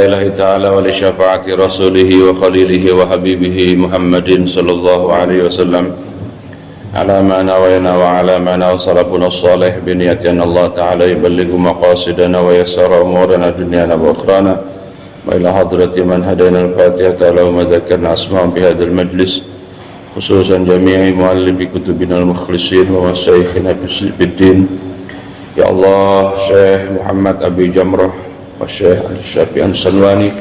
الله تعالى ولشفاعة رسوله وخليله وحبيبه محمد صلى الله عليه وسلم على ما نوينا وعلى ما نوى سلفنا الصالح بنية أن الله تعالى يبلغ مقاصدنا ويسر أمورنا دنيانا وأخرانا وإلى حضرة من هدينا الفاتحة لهم ذكرنا أسماء بهذا المجلس خصوصا جميع مؤلف كتبنا المخلصين ومشايخنا في الدين. Ya Allah, Syekh Muhammad Abi Jamrah wa Syekh Al-Syafi'an Sanwani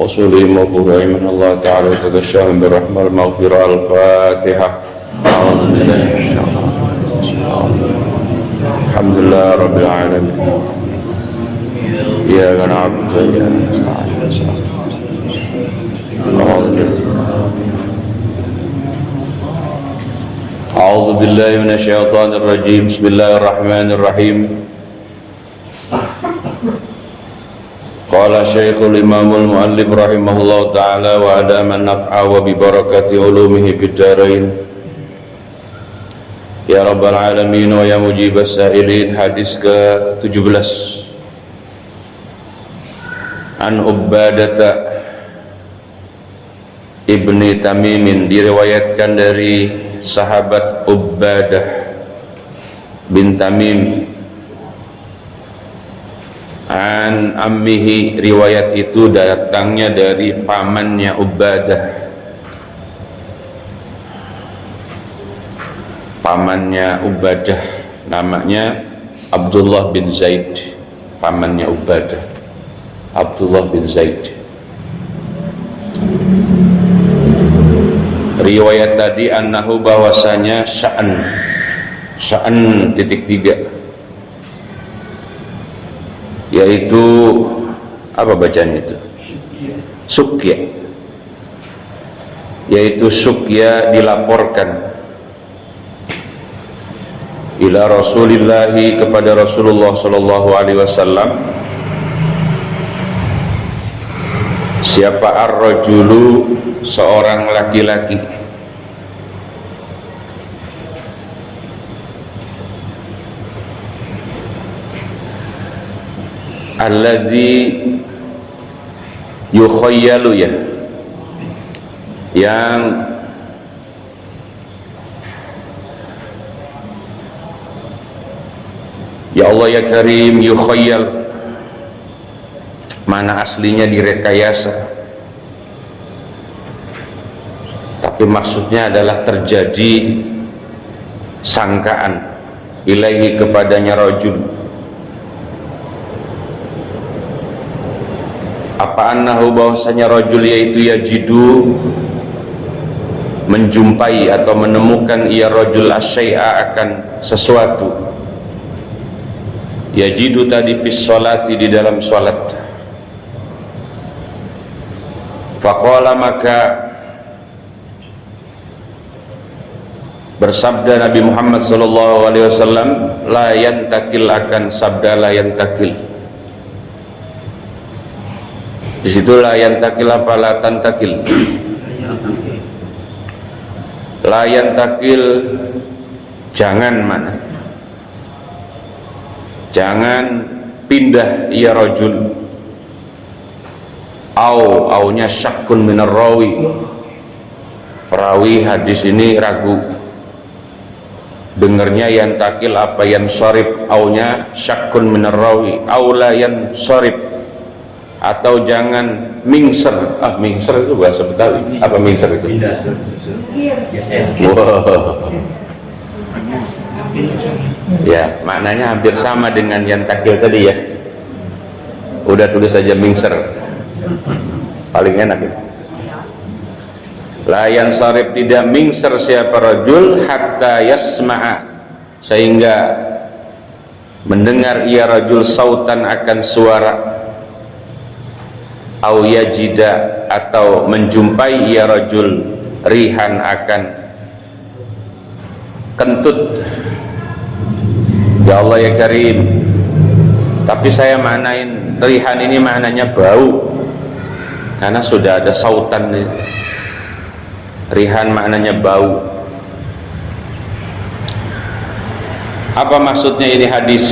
Usuli Mawquraiman Allah Ta'ala Tadashahum Birrahmal Maghfirah Al-Fatihah. Alhamdulillah Rabbil Alamin. Ya na'budu wa ya nasta'in. أعوذ بالله من الشيطان الرجيم. بسم الله الرحمن الرحيم. قال شيخ الإمام المؤلف رحمه الله تعالى وأدام النفع وببركة علومه في الدارين يا رب العالمين ويا مجيب السائلين. Hadis ke-17 An Ubadata ibni Tamimin, diriwayatkan dari sahabat Ubadah bin Tamim an ammihi, riwayat itu datangnya dari pamannya Ubadah. Pamannya Ubadah namanya Abdullah bin Zaid. Pamannya Ubadah Abdullah bin Zaid. Riwayat tadi annahu, bahwasanya sya'an titik 3, yaitu apa bacaan itu? Sukya, yaitu Sukya dilaporkan ila Rasulillahi, kepada Rasulullah sallallahu alaihi wasallam. Siapa ar-rajulu, seorang laki-laki, alladzi yukhayyalu, yang ya Allah ya Karim, yukhayyal, mana aslinya direkayasa, tapi maksudnya adalah terjadi sangkaan ilaihi, kepadanya rajul. Apa annahu, bahwasanya rajul yaitu yajidu, menjumpai atau menemukan ia rajul asyai'a, akan sesuatu. Yajidu tadi fis sholati, di dalam sholat. Faqala, maka bersabda Nabi Muhammad sallallahu alaihi wasallam, la yantakil, akan sabda la yantakil. Di situ la yantakil apa la tantakil? La yantakil, jangan, mana? Jangan pindah ia rajul. Aunya syakkun minar rawi, perawi hadis ini ragu, dengernya yantakil apa yansharif, aunya syakkun minar rawi, aula yansharif, atau jangan mingser. Mingser itu bahasa Betawi. Apa mingser itu? Wow. Ya, maknanya hampir sama dengan yantakil tadi ya. Udah tulis saja mingser, paling enak ya. La yansharif, tidak mingser siapa rajul, hatta yasma'a, sehingga mendengar ia rajul sautan, akan suara, au yajida, atau menjumpai ia rajul rihan, akan kentut. Ya Allah ya Karim, tapi saya maknain rihan ini maknanya bau, karena sudah ada sautan. Rihan maknanya bau. Apa maksudnya ini hadis?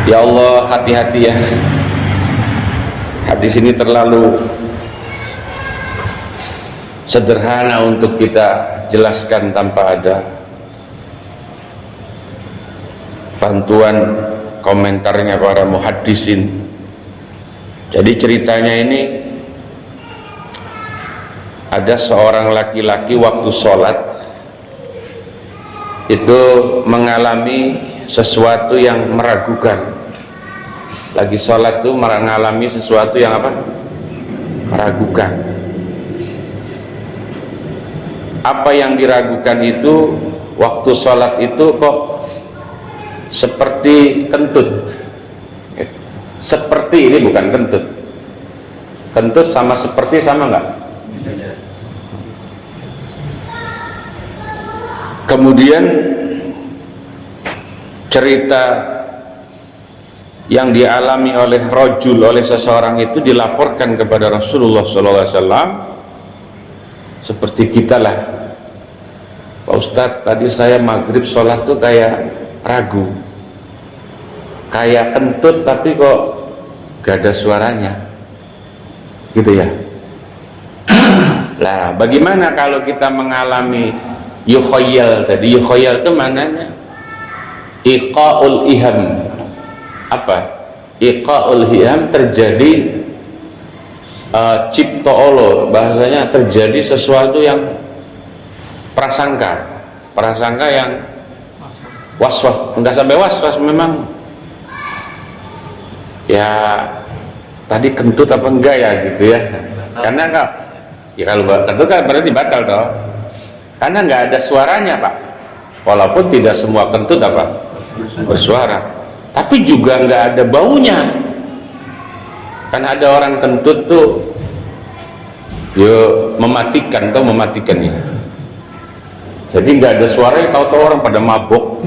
Ya Allah, hati-hati ya. hadis ini terlalu sederhana untuk kita jelaskan tanpa ada bantuan komentarnya para muhaddisin. Jadi ceritanya ini ada seorang laki-laki waktu sholat itu mengalami sesuatu yang meragukan. Lagi sholat tuh mengalami sesuatu yang apa? Meragukan. Apa yang diragukan itu waktu sholat itu kok seperti kentut. Seperti ini bukan kentut. Kentut sama seperti sama nggak? Kemudian cerita yang dialami oleh rajul, oleh seseorang itu dilaporkan kepada Rasulullah SAW. Seperti kita lah, Pak Ustadz, tadi saya maghrib sholat tuh kayak ragu, kayak kentut tapi kok gak ada suaranya, gitu ya. Lah bagaimana kalau kita mengalami yukhoyal tadi? Yukhoyal itu mananya iqa'ul iham. Apa? Iqa'ul iham terjadi cipta Allah, bahasanya terjadi sesuatu yang prasangka yang was-was, enggak sampai was-was, memang ya tadi kentut apa enggak ya gitu ya. Karena enggak, ya kalau kentut kan berarti batal toh, karena enggak ada suaranya Pak. Walaupun tidak semua kentut apa bersuara, tapi juga enggak ada baunya. Kan ada orang kentut tuh yo mematikan ya. Jadi nggak ada suara, tahu-tahu orang pada mabok.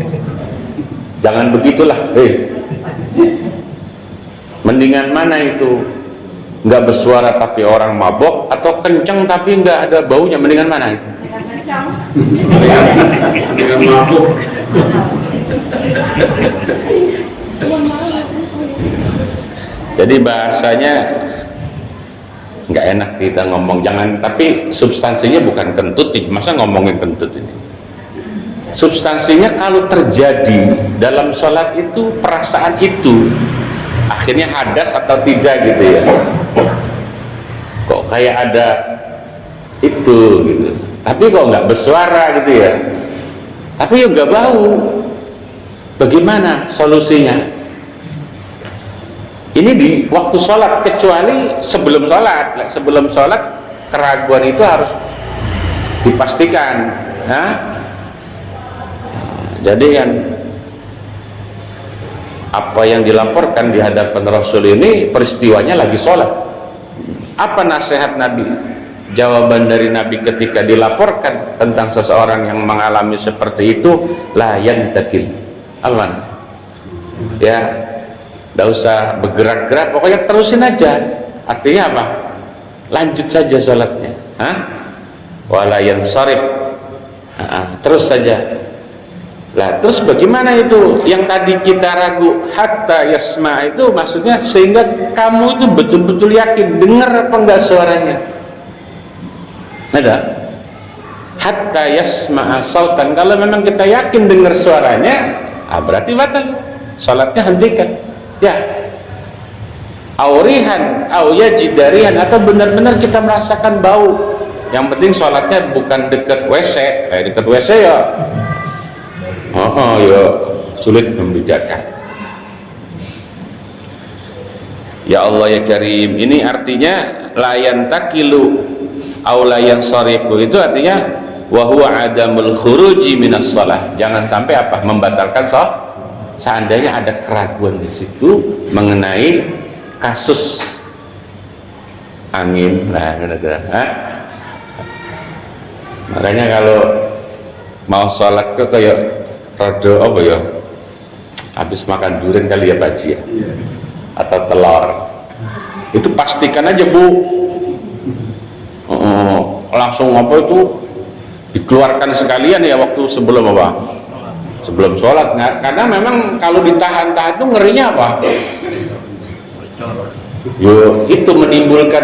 Jangan begitulah. Mendingan mana itu? Nggak bersuara tapi orang mabok, atau kenceng tapi nggak ada baunya? Mendingan mana itu? Mendingan mabok. Jadi bahasanya nggak enak kita ngomong, jangan, tapi substansinya bukan kentut, masa ngomongin kentut ini. Substansinya kalau terjadi dalam sholat itu, perasaan itu akhirnya hadas atau tidak gitu ya. Kok kayak ada itu gitu, tapi kok nggak bersuara gitu ya, tapi juga bau. Bagaimana solusinya? Ini di waktu sholat, kecuali sebelum sholat keraguan itu harus dipastikan. Jadi kan apa yang dilaporkan di hadapan Rasul ini peristiwanya lagi sholat. Apa nasihat Nabi? Jawaban dari Nabi ketika dilaporkan tentang seseorang yang mengalami seperti itu, la yantakil aman, ya, tidak usah bergerak-gerak, pokoknya terusin aja. Artinya apa? Lanjut saja sholatnya. Wala yansarif, terus saja. Lah terus bagaimana itu yang tadi kita ragu hatta yasma, itu maksudnya sehingga kamu itu betul-betul yakin dengar apa enggak suaranya. Ada hatta yasma sautan, kalau memang kita yakin dengar suaranya, berarti batal, sholatnya hentikan. Ya, aurihan, auyajidarihan, atau benar-benar kita merasakan bau. Yang penting sholatnya bukan dekat WC. Dekat WC ya, ya sulit membedakan. Ya Allah ya Karim, ini artinya layan takilu aulayan sarifu, itu artinya wahuwa adamul khuruji minas shalah. Jangan sampai apa? Membatalkan sholat. Seandainya ada keraguan di situ mengenai kasus angin, makanya kalau mau sholat ke kayak rada apa ya, habis makan durian kali ya Pak Ji ya, atau telur, itu pastikan aja Bu, langsung apa itu dikeluarkan sekalian ya waktu sebelum apa? Sebelum sholat. Karena memang kalau ditahan-tahan itu ngerinya apa? Yo, itu menimbulkan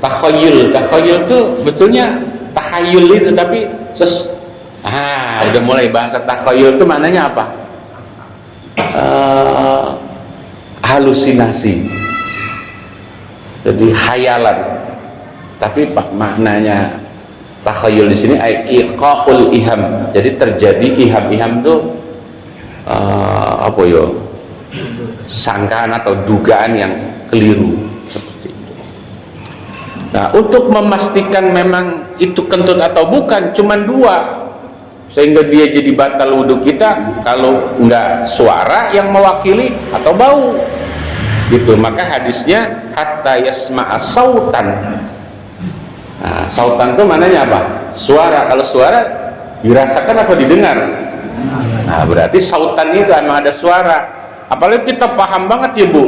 takhayul. Takhayul itu betulnya tahayul itu, tapi udah mulai bahasa takhayul itu maknanya apa? Halusinasi. Jadi khayalan. Tapi maknanya takhayul di sini iqaul iham. Jadi terjadi iham itu apa ya? Sangkaan atau dugaan yang keliru seperti itu. Nah, untuk memastikan memang itu kentut atau bukan, cuman dua, sehingga dia jadi batal wudhu kita kalau enggak suara yang mewakili atau bau gitu. Maka hadisnya hatta yasma'a sautan. Nah, sautan itu maknanya apa? Suara. Kalau suara dirasakan apa didengar? Nah, berarti sautan itu emang ada suara. Apalagi kita paham banget ya Bu,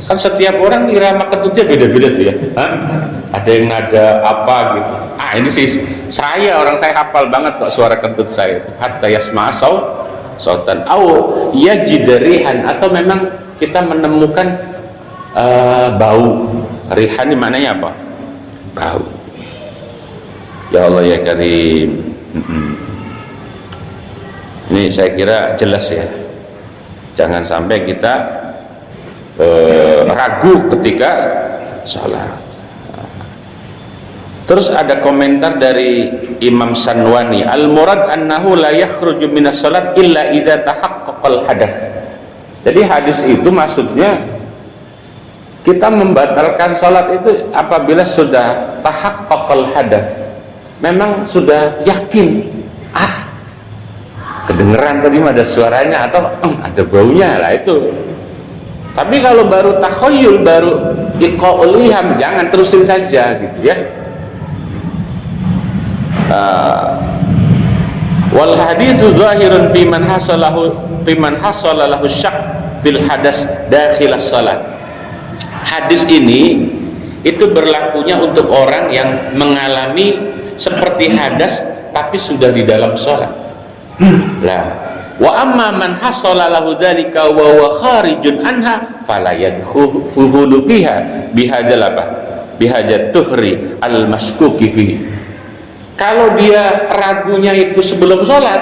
kan setiap orang irama kentutnya beda-beda tuh ya. Ada yang nada apa gitu. Ini sih orang saya hafal banget kok suara kentut saya itu. Hatta yasma'a sautan au yajidarihan, atau memang kita menemukan bau. Rihan ini maknanya apa? Bau. Ya Allah ya Karim. Ini saya kira jelas ya. Jangan sampai kita ragu ketika sholat. Terus ada komentar dari Imam Sanwani, al-murad annahu la yakhruju minas sholat illa idza tahaqqaqal hadath. Jadi hadis itu maksudnya kita membatalkan sholat itu apabila sudah tahaqqaqal hadath, memang sudah yakin, kedengeran tadi ada suaranya atau ada baunya lah itu. Tapi kalau baru takhayul, baru iqaul iham, jangan terusin saja gitu ya. Wal haditsu zahirun fi man hasalahu syak fil hadas dakhil as-salat. Hadis ini itu berlakunya untuk orang yang mengalami seperti hadas tapi sudah di dalam sholat. Lah, wa amma man hasala lahu dzalika wa huwa kharijun anha fala yadkhulu fiha bihajat tuhri al mashkuki fi. Kalau dia ragunya itu sebelum sholat,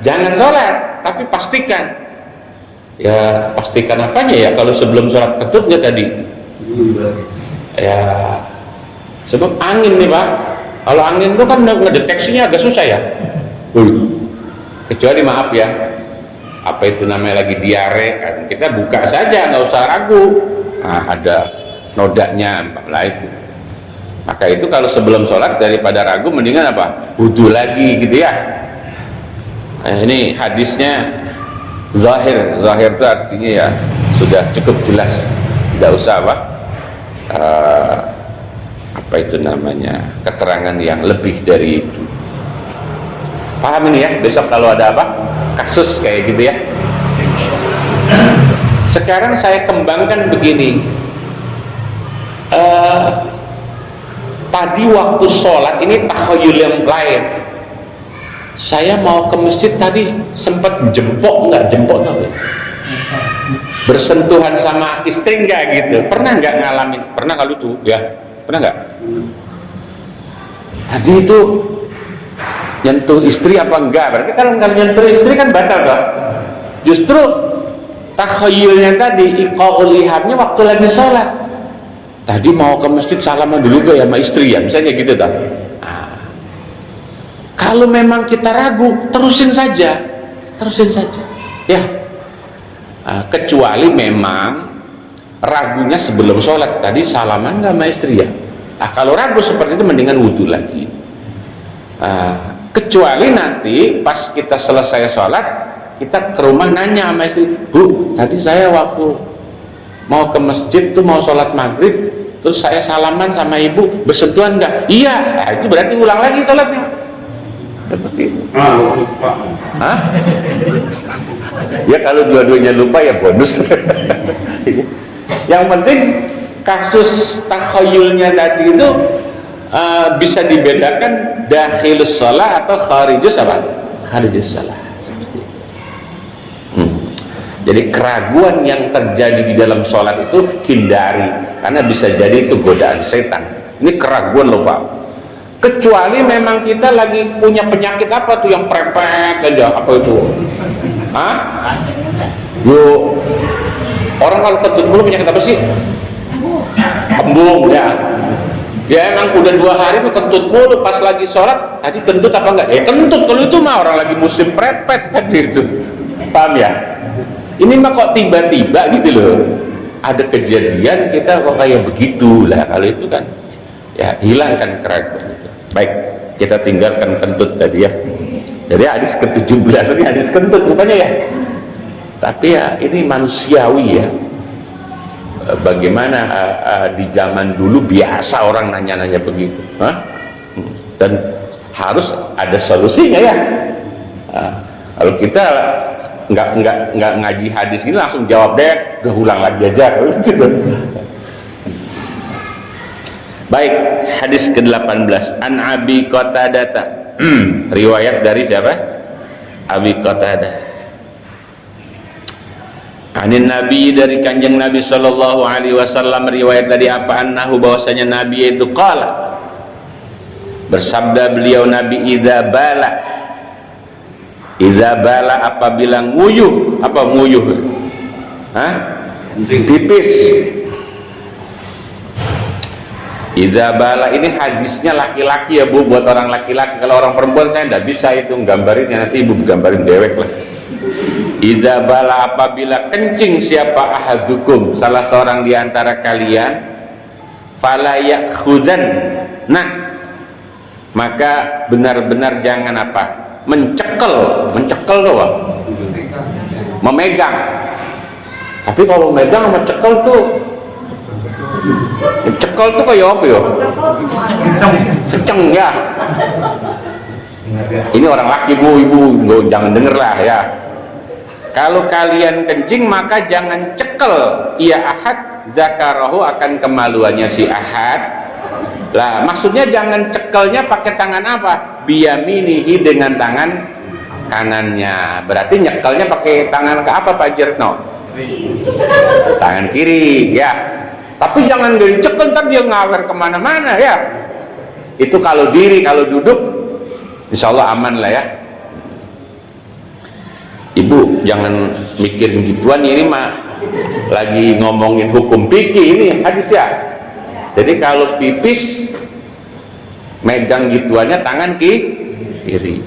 jangan sholat, tapi pastikan. Ya, pastikan apanya ya? Kalau sebelum sholat ketutnya tadi, ya, sebab angin nih Pak. Kalau angin itu kan ngedeteksinya agak susah ya. Kecuali maaf ya, apa itu namanya lagi diare kan, kita buka saja, nggak usah ragu. Ada nodanya lah itu. Maka itu kalau sebelum sholat daripada ragu, mendingan apa? Wudhu lagi gitu ya. Ini hadisnya zahir itu artinya ya sudah cukup jelas, tidak usah apa itu namanya, keterangan yang lebih dari itu. Paham ini ya, besok kalau ada kasus kayak gitu ya. Sekarang saya kembangkan begini, tadi waktu sholat ini takhayul yang lain. Saya mau ke masjid tadi sempat jempok nggak? Bersentuhan sama istri nggak gitu? Pernah nggak ngalamin? Pernah kalau itu ya? Pernah nggak? Tadi itu nyentuh istri apa enggak? Berarti kalau nyentuh istri kan batal toh. Justru takhayulnya tadi, iqaul ihamnya waktu lagi sholat. Tadi mau ke masjid salaman dulu gak ya sama istri ya, misalnya gitu toh. Kalau memang kita ragu, terusin saja ya. Kecuali memang ragunya sebelum sholat, tadi salaman gak sama istri ya. Kalau ragu seperti itu mendingan wudhu lagi. Kecuali nanti pas kita selesai sholat, kita ke rumah nanya sama istri, Bu, tadi saya waktu mau ke masjid tuh mau sholat maghrib, terus saya salaman sama ibu, bersentuhan enggak? Iya. Itu berarti ulang lagi sholatnya. Seperti itu. Lupa. Ya kalau dua-duanya lupa ya bonus. Yang penting kasus takhayulnya tadi itu bisa dibedakan dakhilus shalah atau kharijus apa? Kharijus shalah, seperti itu. Jadi keraguan yang terjadi di dalam sholat itu hindari, karena bisa jadi itu godaan setan. Ini keraguan loh Pak. Kecuali memang kita lagi punya penyakit apa tuh yang prepek aja, apa itu? Hah? Yo, orang kalau kentut mulu penyakit apa sih? Embung ya. Ya emang udah 2 hari tuh kentut mulu, pas lagi sholat tadi kentut apa enggak? Kentut, kalau itu mah orang lagi musim prepek kan gitu. Paham ya? Ini mah kok tiba-tiba gitu loh, ada kejadian kita kok kayak begitu lah. Kalau itu kan ya hilangkan keraguan itu. Baik, kita tinggalkan kentut tadi ya. Jadi hadis ke-17 ini hadis kentut rupanya ya. Tapi ya ini manusiawi ya. Bagaimana di zaman dulu biasa orang nanya-nanya begitu, dan harus ada solusinya ya. Kalau kita nggak ngaji hadis ini langsung jawab deh, udah ulang lagi aja gitu. Baik, hadis ke-18 an Abi Qatadah. Riwayat dari siapa? Abi Qatadah. Anin Nabi, dari kanjeng Nabi sallallahu alaihi wasallam, riwayat dari apa, annahu, bahwasanya Nabi itu qala, bersabda beliau Nabi, idza bala apabila nguyuh, apa nguyuh? Pipis. Idza bala ini hadisnya laki-laki ya Bu, buat orang laki-laki. Kalau orang perempuan saya enggak bisa itu nggambarinnya, nanti Ibu gambarin dewek lah. Idza bala apabila kencing siapa ahadukum, salah seorang di antara kalian, fala ya'khudan, nah maka benar-benar jangan apa? Mencekel doang. Memegang. Tapi kalau memegang sama cekel tuh, cekel tuh kayak apa ya? Keceng ya. Ini orang laki Bu, ibu jangan denger lah ya. Kalau kalian kencing maka jangan cekel ia ahad zakarahu, akan kemaluannya si ahad. Lah maksudnya jangan cekelnya pakai tangan apa? Biyaminihi, dengan tangan kanannya. Berarti nyekelnya pakai tangan ke apa Pak Jirno? Tangan kiri ya. Tapi jangan dari cekel, ntar dia ngawer kemana-mana ya. Itu kalau diri, kalau duduk insya Allah aman lah ya. Ibu jangan mikir gituan, ini mah lagi ngomongin hukum fikih ini hadis ya. Jadi kalau pipis megang gituannya tangan kiri.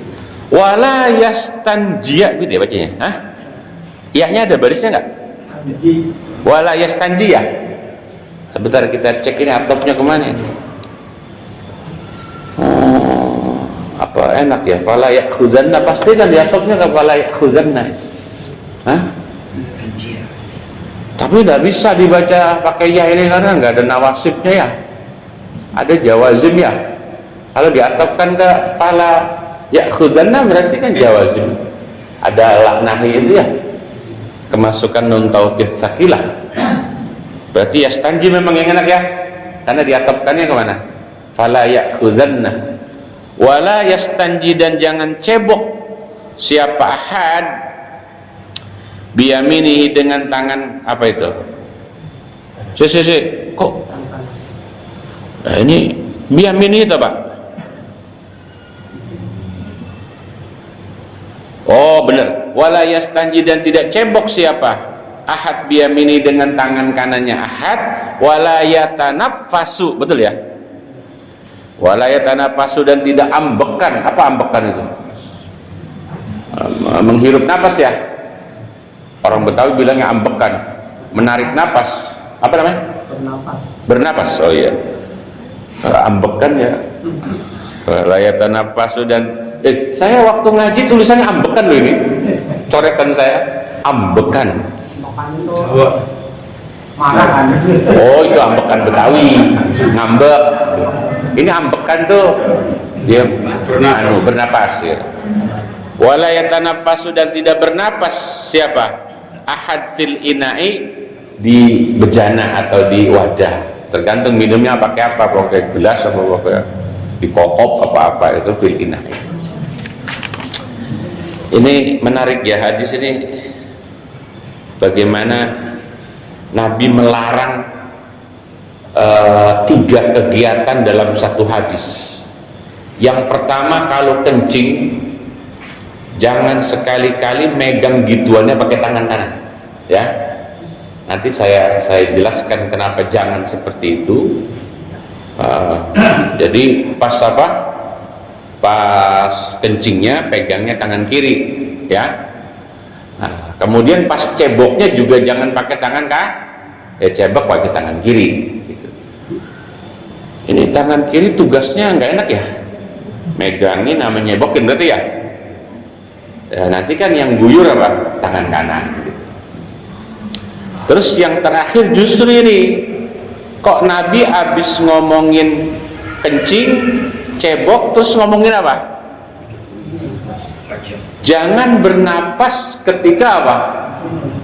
Wala yastanjia gitu ya bacanya. Hah? Iya-nya ada barisnya enggak? Wala yastanjia. Sebentar kita cek ini laptopnya kemana ini. Apa enak ya, fala ya'khuzanna, pasti kan di atasnya kan fala ya'khuzanna. Tapi tidak bisa dibaca pakai ya ini karena nggak ada nawasibnya ya, ada jawazim ya. Kalau diatapkan ke fala ya'khuzanna berarti kan jawazim, ada laknahi itu ya, kemasukan nun taukid sakilah. Berarti yastanji memang yang enak ya, karena diatapkannya kemana? Fala ya'khuzanna. Wala yastanji, dan jangan cebok siapa ahad biyaminihi, dengan tangan apa itu? Kok ini biyaminihi itu Pak? Oh benar. Wala yastanji, dan tidak cebok siapa ahad biyaminihi, dengan tangan kanannya ahad. Wala yatanaffasu, betul ya? Wala yatanafasu, dan tidak ambekan. Apa ambekan itu? Menghirup napas ya. Orang Betawi bilangnya ambekan, menarik napas. Apa namanya? Bernapas. Oh iya. Ambekan ya. Wala yatanafasu, dan saya waktu ngaji tulisannya ambekan loh ini. Coretan saya ambekan. Oh itu ambekan Betawi, ngambek. Ini ambekan tuh dia bernapas ya. Wala yatanaffasu, dan tidak bernapas siapa ahad fil ina'i, di bejana atau di wadah, tergantung minumnya pakai apa, pakai gelas apa pakai di kokop apa itu fil ina'i. Ini menarik ya hadis ini. bagaimana Nabi melarang 3 kegiatan dalam satu hadis. Yang pertama, kalau kencing jangan sekali-kali megang gituannya pakai tangan kanan, ya. Nanti saya jelaskan kenapa jangan seperti itu. Jadi pas kencingnya pegangnya tangan kiri, ya. Nah, kemudian pas ceboknya juga jangan pakai tangan cebok pakai tangan kiri. Gitu. Ini tangan kiri tugasnya nggak enak ya, megangin sama nyebokin berarti ya. Nanti kan yang guyur apa? Tangan kanan. Gitu. Terus yang terakhir justru ini, kok Nabi habis ngomongin kencing, cebok, terus ngomongin apa? Jangan bernapas ketika apa?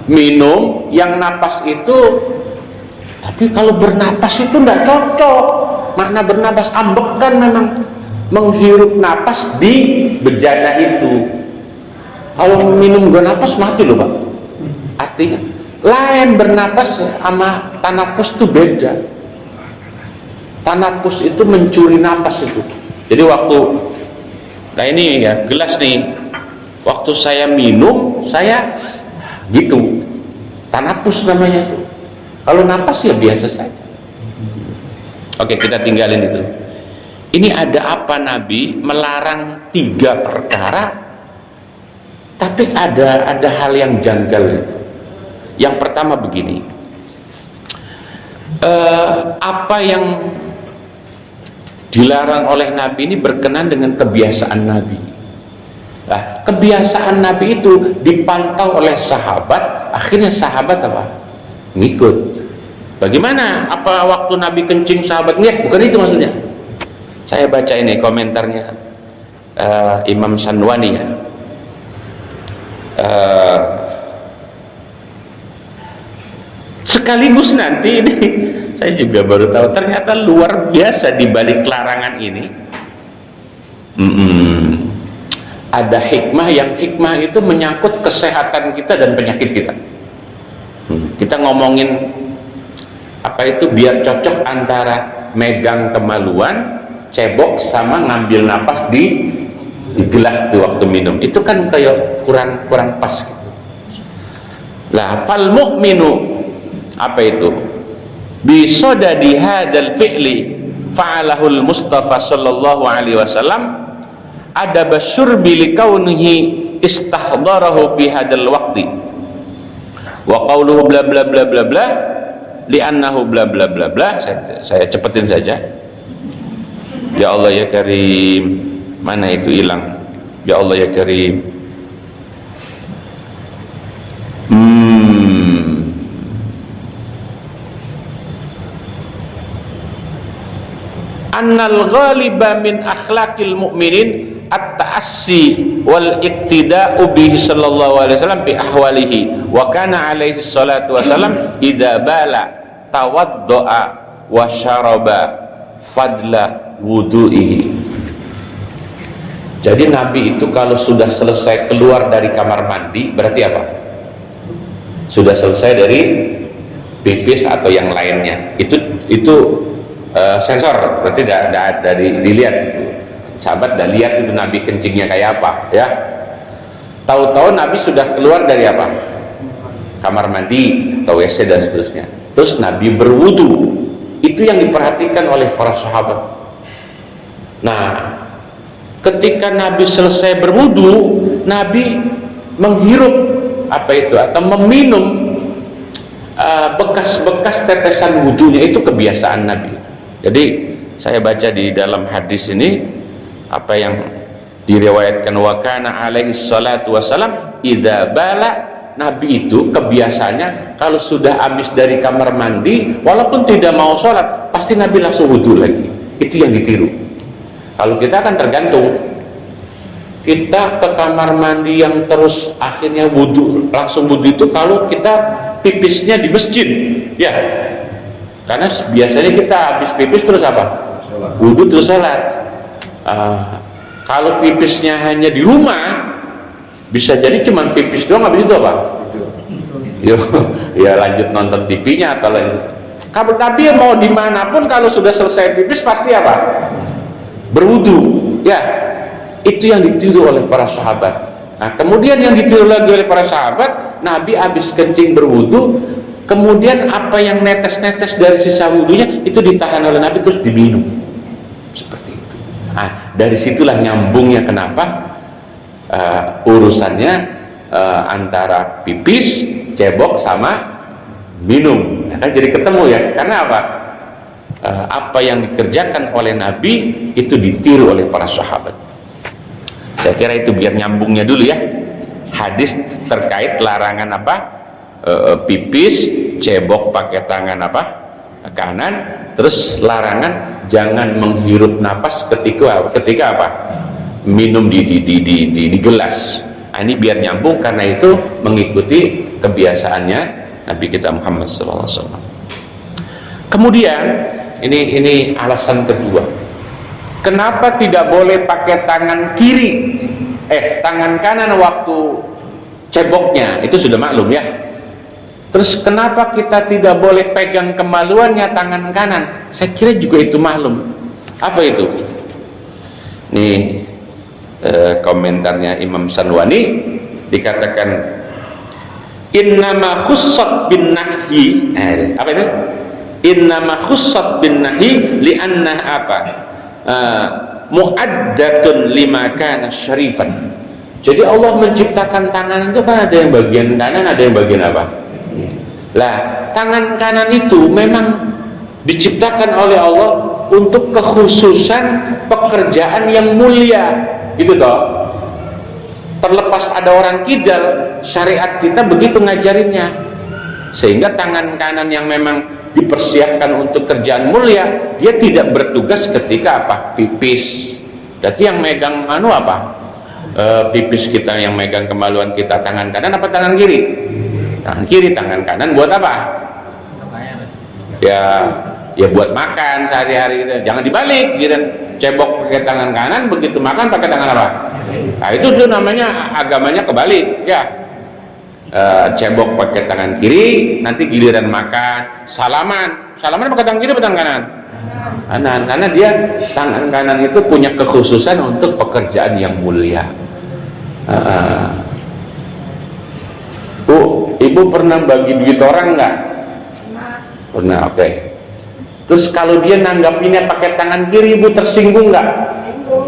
Minum. Yang napas itu, tapi kalau bernapas itu tidak cocok. Makna bernapas, ambek kan memang menghirup napas di bejana itu. Kalau minum bernapas mati loh Pak. Artinya lain bernapas sama tanafus itu beda. Tanafus itu mencuri napas itu. Jadi waktu, nah ini ya gelas nih, waktu saya minum saya gitu, tanafus namanya itu. Kalau napas ya biasa saja. Oke, kita tinggalin itu. Ini ada apa Nabi melarang 3 perkara, tapi ada hal yang janggal. Yang pertama begini, apa yang dilarang oleh Nabi ini berkenan dengan kebiasaan Nabi. Nah, kebiasaan Nabi itu dipantau oleh sahabat, akhirnya sahabat apa? Ngikut. Bagaimana? Apa waktu Nabi kencing sahabat ngikut? Bukan itu maksudnya. Saya baca ini komentarnya Imam Sanwani ya. Sekaligus nanti ini saya juga baru tahu ternyata luar biasa di balik larangan ini ada hikmah, yang hikmah itu menyangkut kesehatan kita dan penyakit kita. Kita ngomongin apa itu biar cocok antara megang kemaluan, cebok, sama ngambil napas di gelas tuh waktu minum. Itu kan kayak kurang pas gitu. Lah fal mu'minu, apa itu? Bisodadi hadzal fi'li fa'alahul Mustafa sallallahu alaihi wasallam ada basyurbi likaunihi istahdarahu fi hadzal waqti wa qawluhu bla bla bla bla bla li'annahu bla bla bla bla. Saya cepetin saja. Ya Allah ya Karim, mana itu hilang? Ya Allah ya Karim. Annal ghaliba min akhlaqil mu'minin at-ta'assi wal iqtida'u bihi sallallahu alaihi wasallam bi ahwalihi wa kana alaihi salatu wasallam idza bala tawaddo'a wa syaraba fadla wudu'ihi. Jadi Nabi itu kalau sudah selesai keluar dari kamar mandi berarti apa? Sudah selesai dari pipis atau yang lainnya. Itu sensor, berarti tidak dilihat itu. Sahabat dah lihat itu Nabi kencingnya kayak apa, ya. Tahu-tahu Nabi sudah keluar dari apa? Kamar mandi atau WC dan seterusnya. Terus Nabi berwudu. Itu yang diperhatikan oleh para sahabat. Nah, ketika Nabi selesai berwudu, Nabi menghirup apa itu atau meminum bekas-bekas tetesan wudunya. Itu kebiasaan Nabi. Jadi saya baca di dalam hadis ini apa yang diriwayatkan, wa kana alaihi salatu wasalam idza bala, Nabi itu kebiasaannya kalau sudah habis dari kamar mandi walaupun tidak mau sholat pasti Nabi langsung wudu lagi. Itu yang ditiru. Kalau kita kan tergantung, kita ke kamar mandi yang terus akhirnya wudu, langsung wudu itu kalau kita pipisnya di masjid, ya. Karena biasanya kita habis pipis terus apa? Wudu terus sholat. Kalau pipisnya hanya di rumah, bisa jadi cuma pipis doang, habis itu apa? ya lanjut nonton TV-nya atau lanjut. Kalau Nabi mau dimanapun kalau sudah selesai pipis pasti apa? Berwudu. Ya, itu yang ditiru oleh para sahabat. Nah, kemudian yang ditiru lagi oleh para sahabat, Nabi habis kencing berwudu, kemudian apa yang netes-netes dari sisa wudunya itu ditahan oleh Nabi terus diminum. Seperti itu. Nah, dari situlah nyambungnya kenapa urusannya antara pipis, cebok sama minum. Nah, kan jadi ketemu ya. Karena apa? Apa yang dikerjakan oleh Nabi itu ditiru oleh para sahabat. Saya kira itu biar nyambungnya dulu ya. Hadis terkait larangan apa? Pipis, cebok pakai tangan apa? Kanan. Terus larangan jangan menghirup napas ketika apa? Minum di gelas. Nah, ini biar nyambung karena itu mengikuti kebiasaannya Nabi kita Muhammad SAW. Kemudian ini alasan kedua. Kenapa tidak boleh pakai tangan kiri? Tangan kanan waktu ceboknya itu sudah maklum ya. Terus kenapa kita tidak boleh pegang kemaluannya tangan kanan? Saya kira juga itu maklum. Apa itu? Nih komentarnya Imam Sanwani dikatakan innama khussat bin nahyi. Apa itu? Innama khussat bin nahyi li'anna apa? Mu'addatun lima kana syarifan. Jadi Allah menciptakan tangan itu kan ada yang bagian kanan, ada yang bagian apa? Lah, tangan kanan itu memang diciptakan oleh Allah untuk kekhususan pekerjaan yang mulia, gitu toh. Terlepas ada orang kidal, syariat kita begitu ngajarinnya. Sehingga tangan kanan yang memang dipersiapkan untuk kerjaan mulia, dia tidak bertugas ketika apa? Pipis. Jadi yang megang apa? Pipis kita, yang megang kemaluan kita tangan kanan apa tangan kiri? Tangan kiri. Tangan kanan buat apa? Ya buat makan sehari-hari gitu. Jangan dibalik gitu. Cebok pakai tangan kanan, begitu makan pakai tangan apa? Nah, itu tuh namanya agamanya kebalik ya. Cebok pakai tangan kiri, nanti giliran makan salaman pakai tangan kiri atau tangan kanan? Kanan, karena dia tangan kanan itu punya kekhususan untuk pekerjaan yang mulia. Bu, ibu pernah bagi duit orang nggak? Pernah, oke. Terus kalau dia nanggapinnya pakai tangan kiri, ibu tersinggung nggak?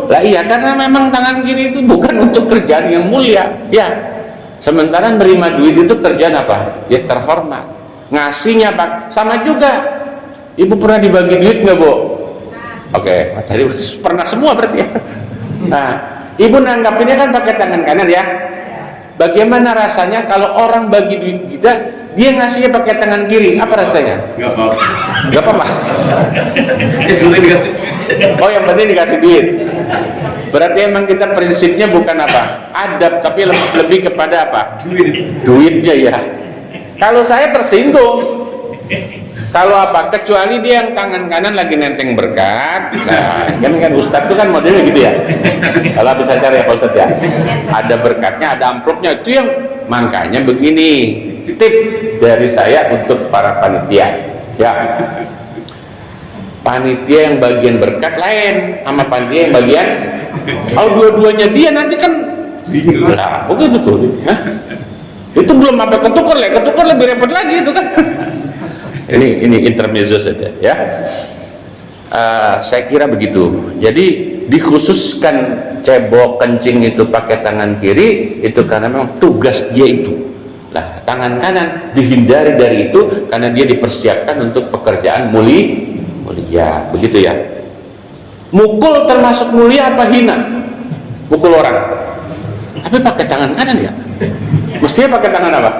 Lah iya, karena memang tangan kiri itu bukan untuk kerjaan yang mulia, ya. Sementara menerima duit itu kerjaan apa? Ya terhormat. Ngasihnya Pak, sama juga. Ibu pernah dibagi duit nggak, Bu? Oke, tadi pernah semua berarti ya. Nah, ibu nanggapinnya kan pakai tangan kanan ya. Bagaimana rasanya kalau orang bagi duit kita, dia ngasihnya pakai tangan kiri? Apa rasanya? Nggak apa-apa. Oh, yang penting dikasih duit. Berarti emang kita prinsipnya bukan apa? Adab, tapi lebih kepada apa? Duitnya ya. Kalau saya tersinggung. Kalau apa? Kecuali dia yang tangan kanan lagi nenteng berkat. Nah, kan Ustadz itu kan modelnya gitu ya. Kalau bisa cari ya Pak Ustadz ya. Ada berkatnya, ada amplopnya. Itu yang makanya begini. Tip dari saya untuk para panitia. Ya. Panitia yang bagian berkat lain sama panitia yang bagian. Kalau dua-duanya dia nanti kan lah, begitu tuh. Itu belum apa ketukar lebih repot lagi itu kan. Ini intermezzo saja ya. Saya kira begitu. Jadi dikhususkan cebok kencing itu pakai tangan kiri itu karena memang tugas dia itu. Nah, tangan kanan dihindari dari itu karena dia dipersiapkan untuk pekerjaan mulia, begitu ya. Mukul termasuk mulia apa hina? Mukul orang. Tapi pakai tangan kanan ya. Mestinya pakai tangan apa?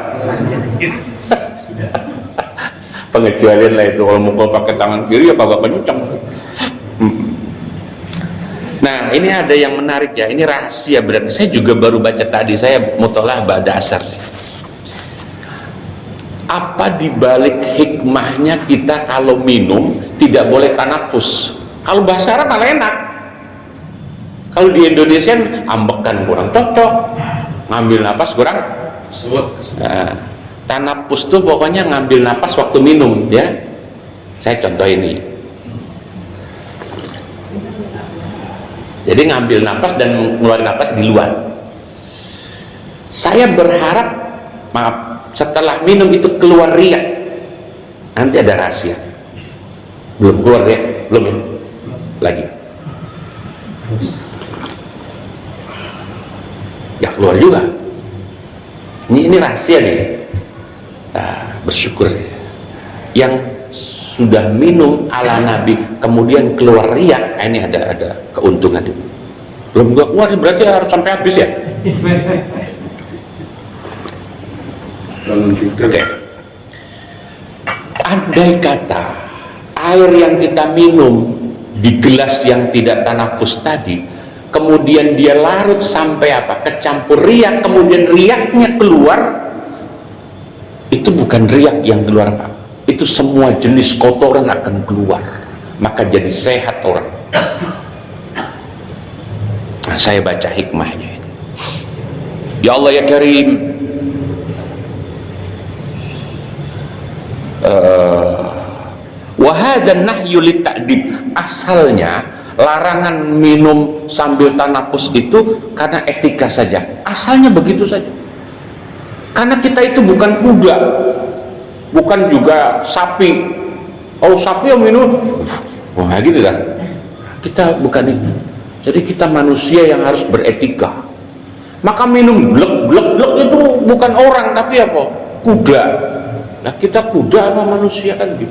Pengecualian lah itu, kalau mukul pakai tangan kiri ya kagak kencang. Nah, ini ada yang menarik ya, ini rahasia berarti. Saya juga baru baca tadi, saya mutolaah ba'da asar. Apa dibalik hikmahnya kita kalau minum tidak boleh tanafus? Kalau bahasa Arab malah enak. Kalau di Indonesia ambekan kurang cocok, ngambil napas kurang. Nah, Tanapus tuh pokoknya ngambil napas waktu minum, ya. Saya contoh ini. Jadi ngambil napas dan mengeluarkan napas di luar. Saya berharap, maaf, setelah minum itu keluar riak. Nanti ada rahasia. Belum keluar ya? Belum ya? Lagi. Ya keluar juga. Ini rahasia nih. Nah, bersyukur yang sudah minum ala Nabi kemudian keluar riak, ini ada keuntungan itu. Belum gua keluar berarti harus sampai habis ya. Oke. Andai kata air yang kita minum di gelas yang tidak tanafus tadi, kemudian dia larut sampai apa? Kecampur riak, kemudian riaknya keluar, itu bukan riak yang keluar apa? Itu semua jenis kotoran akan keluar, maka jadi sehat orang. Nah, saya baca hikmahnya ini. Ya Allah ya Karim, wahadan nahyu litta'dib, asalnya larangan minum sambil tanapus itu karena etika saja, asalnya begitu saja. Karena kita itu bukan kuda, bukan juga sapi. Oh sapi yang minum, wah gitu kan. Kita bukan itu. Jadi kita manusia yang harus beretika. Maka minum blek itu bukan orang tapi apa? Kuda. Nah kita kuda apa manusia kan gitu.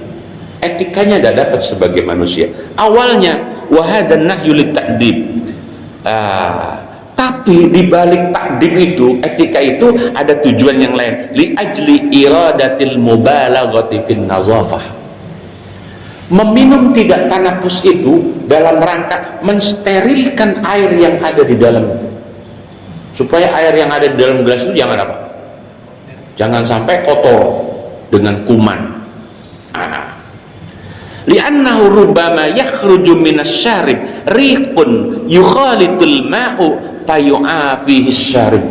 Etikanya tidak dapat sebagai manusia. Awalnya wahadan nahyu litta'dib. Tapi di balik takdib itu, etika itu ada tujuan yang lain. Li ajli iradatil mubalaghati fin nazafah. Meminum tidak tanafus itu dalam rangka mensterilkan air yang ada di dalam, supaya air yang ada di dalam gelas itu jangan apa? Jangan sampai kotor dengan kuman. Li'annahu rubbama yakhruju minasy-syarib riqun yukhalitul ma'u fayu'afihi syarib.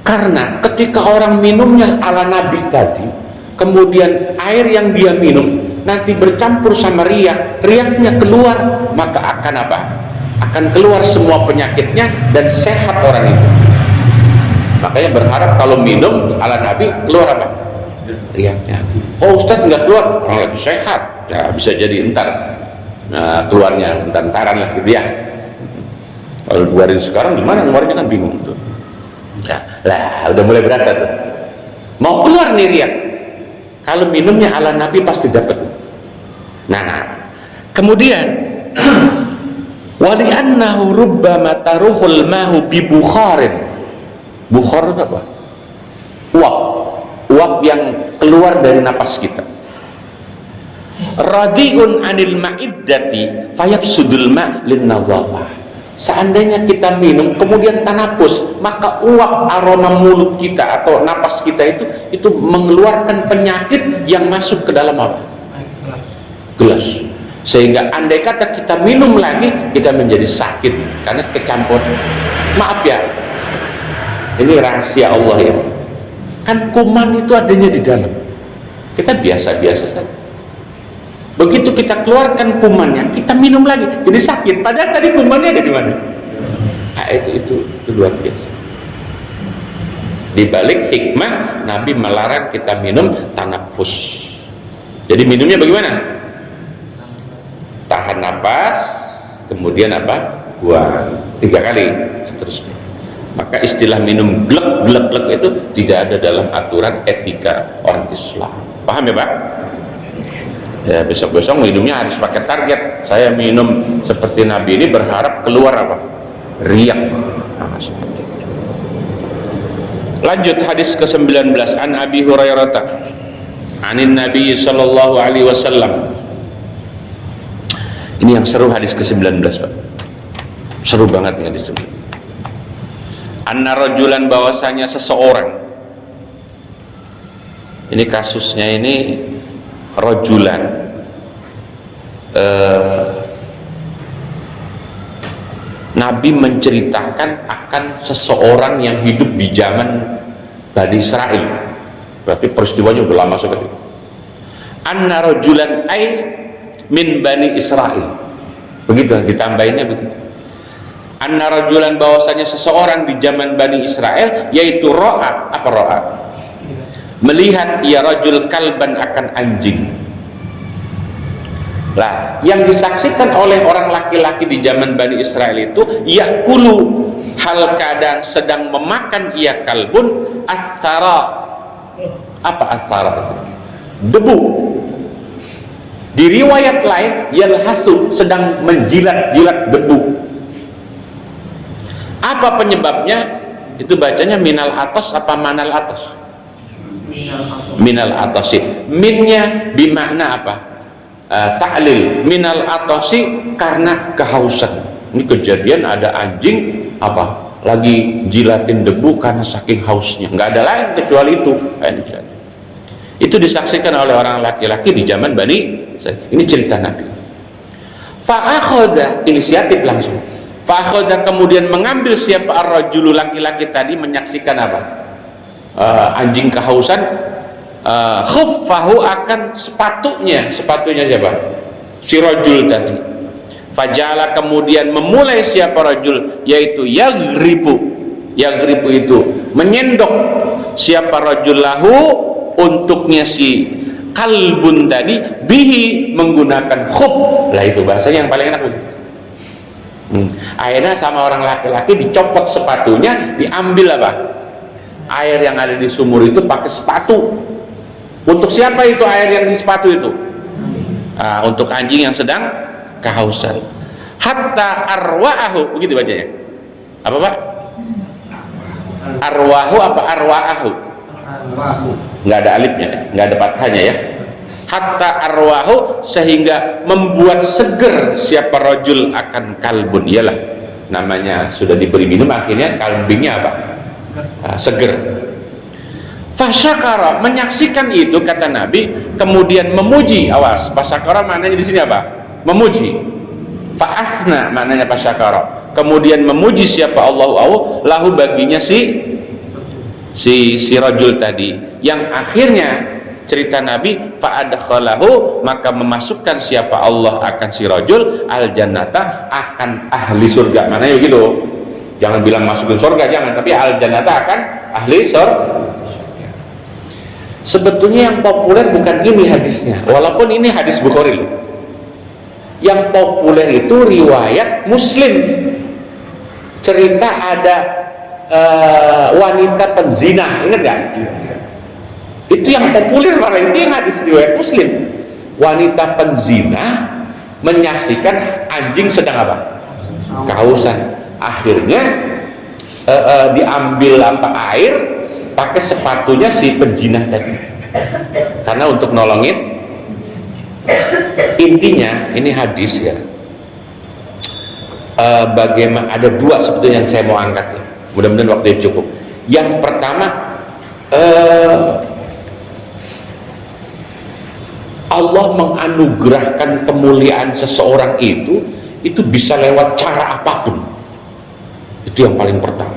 Karena ketika orang minumnya ala Nabi tadi, kemudian air yang dia minum nanti bercampur sama riak, riaknya keluar, maka akan apa? Akan keluar semua penyakitnya dan sehat orang itu. Makanya berharap kalau minum ala Nabi keluar apa? Riaknya. Oh Ustadz nggak keluar, orang itu sehat. Ya bisa jadi entar, nah, keluarnya entar-entaran lah gitu ya. Kalau keluarin sekarang gimana keluarnya kan bingung tuh. Ya, lah udah mulai berasa tuh. Mau keluar nih riak. Kalau minumnya ala Nabi pasti dapat. Nah, kemudian wali annahu rubbama taruhul mahu bi bukharin. Bukhar itu apa? Uap yang keluar dari napas kita. Radiun anil ma'iddati fayafsudul ma' lin nadhafah. Seandainya kita minum kemudian tanapus, maka uap aroma mulut kita atau napas kita itu mengeluarkan penyakit yang masuk ke dalam apa? Gelas. Sehingga andai kata kita minum lagi, kita menjadi sakit karena kecampur. Maaf ya, ini rahasia Allah ya. Kan kuman itu adanya di dalam. Kita biasa-biasa saja. Begitu kita keluarkan kumannya, kita minum lagi, jadi sakit. Padahal tadi kumannya ada di mana? Nah, itu luar biasa. Di balik hikmah, Nabi melarang kita minum tanafus. Jadi minumnya bagaimana? Tahan napas, kemudian apa? Buang 3 kali, seterusnya. Maka istilah minum glek itu tidak ada dalam aturan etika orang Islam. Paham ya Pak? Ya besok-besok minumnya harus pakai target. Saya minum seperti Nabi ini berharap keluar apa? Riak. Nah, lanjut hadis ke-19 an Abi Hurairah anin Nabi sallallahu alaihi wasallam. Ini yang seru hadis ke-19 Pak. Seru banget nih hadis ini. Anna rajulan, bahwasanya seseorang. Ini kasusnya ini rajulan, Nabi menceritakan akan seseorang yang hidup di zaman Bani Israel. berarti peristiwanya udah lama sekali. Anna rajulan ay min bani Israel, begitu ditambahinnya begitu. Anna rajulan, bahwasanya seseorang di zaman Bani Israel, yaitu ro'a, apa ro'a? Melihat ia rajul kalban, akan anjing. Lah, yang disaksikan oleh orang laki-laki di zaman Bani Israel itu yakulu, hal keadaan sedang memakan ia kalbun, asara. Apa asara itu? Debu. Di riwayat lain yalhasu, sedang menjilat-jilat debu. Apa penyebabnya? Itu bacanya minal atas apa manal atas? Minal atasi. Minnya bimakna apa? Ta'lil. Minal atasi, karena kehausan. Ini kejadian ada anjing apa? Lagi jilatin debu karena saking hausnya. Nggak ada lain kecuali itu. Itu disaksikan oleh orang laki-laki di zaman Bani. Ini cerita Nabi. Fa'akhadha, inisiatif langsung. Fa'akhadha, kemudian mengambil siapa ar-rajulu, laki-laki tadi, menyaksikan apa? Anjing kehausan, khuffahu, akan sepatunya siapa? Si rajul tadi. Fajala, kemudian memulai siapa rajul, yaitu yagribu itu menyendok siapa rajul lahu, untuknya si kalbun tadi, bihi, menggunakan khuf. Lah itu bahasanya yang paling enak. Akhirnya sama orang laki-laki dicopot sepatunya, diambil apa? Air yang ada di sumur itu pakai sepatu. Untuk siapa itu air yang di sepatu itu? Untuk anjing yang sedang kehausan. Hatta arwa'ahu, begitu bacanya. Apa Pak? Arwahu apa arwa'ahu? Nggak ada alifnya, nggak ada fathahnya ya. Hatta arwahu, sehingga membuat seger siapa rajul akan kalbun. Iyalah, namanya sudah diberi minum, akhirnya kalbingnya apa? Seger. Fasyakara, menyaksikan itu, kata Nabi, kemudian memuji. Awas, fasyakara maknanya di sini apa? Memuji. Fa'asna maknanya fasyakara, kemudian memuji siapa Allah lahu, baginya si rajul tadi, yang akhirnya cerita Nabi fa'adkhalahu, maka memasukkan siapa Allah akan si rajul al jannata, akan ahli surga. Maknanya begitu, jangan bilang masukin surga, jangan, tapi al jannata, akan ahli surga. Sebetulnya yang populer bukan ini hadisnya, walaupun ini hadis Bukhari. Yang populer itu riwayat Muslim, cerita ada wanita penzina, ingat gak? Itu yang populer, malah itu yang hadis riwayat Muslim. Wanita penzina menyaksikan anjing sedang apa? Kehausan. Akhirnya diambil air, pakai sepatunya si penzina tadi, karena untuk nolongin. Intinya ini hadis ya. Bagaimana, ada dua sebetulnya yang saya mau angkat ya. Mudah-mudahan waktunya cukup. Yang pertama, Allah menganugerahkan kemuliaan seseorang itu bisa lewat cara apapun. Itu yang paling pertama.